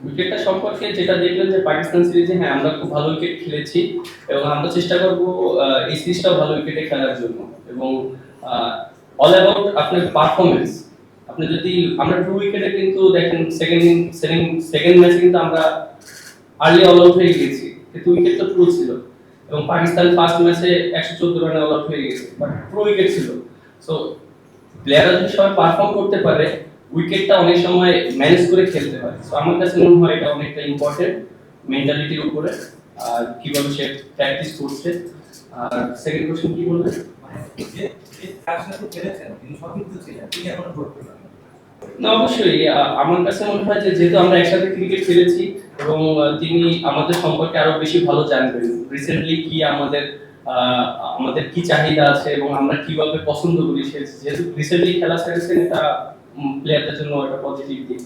উইকেটটা সম্পর্কে যেটা দেখলেন যে পাকিস্তান সিরিজে হ্যাঁ আমরা খুব ভালো উইকেট খেলেছি এবং আমরা চেষ্টা করব এই সিরিজটাও ভালো উইকেটে খেলার জন্য এবং অল অ্যাবাউট আপনার পারফরমেন্স। আপনি যদি আমরা টু উইকেটে কিন্তু দেখেন সেকেন্ড সেকেন্ড সেকেন্ড ম্যাচে কিন্তু আমরা আর্লি অল আউট হয়ে গেছি, কিন্তু উইকেট তো ট্রু ছিল এবং পাকিস্তান ফার্স্ট ম্যাচে 114 রানে অল আউট হয়ে গেছে, বাট ট্রু উইকেট ছিল। সো প্লেয়াররা যদি সবাই পারফর্ম করতে পারে, উইকেটটা অনেক সময় ম্যানেজ করে খেলতে হয়। সো আমার কাছে মনে হয় এটা অনেকটা ইম্পর্টেন্ট মেন্টালিটির উপরে আর কিভাবে সে প্র্যাকটিস করছে। আর সেকেন্ড কোশ্চেন কি বললেন? না অবশ্যই আমার কাছে মনে হয় যে যেহেতু আমরা একসাথে ক্রিকেট খেলেছি এবং তিনি আমাদের সম্পর্কে আরো বেশি ভালো জানবেন রিসেন্টলি কি আমাদের আমাদের কি চাহিদা আছে এবং আমরা কিভাবে পছন্দ করি। যেহেতু রিসেন্টলি খেলা ছেড়েছেন, এটা প্লেয়ারদের জন্য একটা পজিটিভ দিক।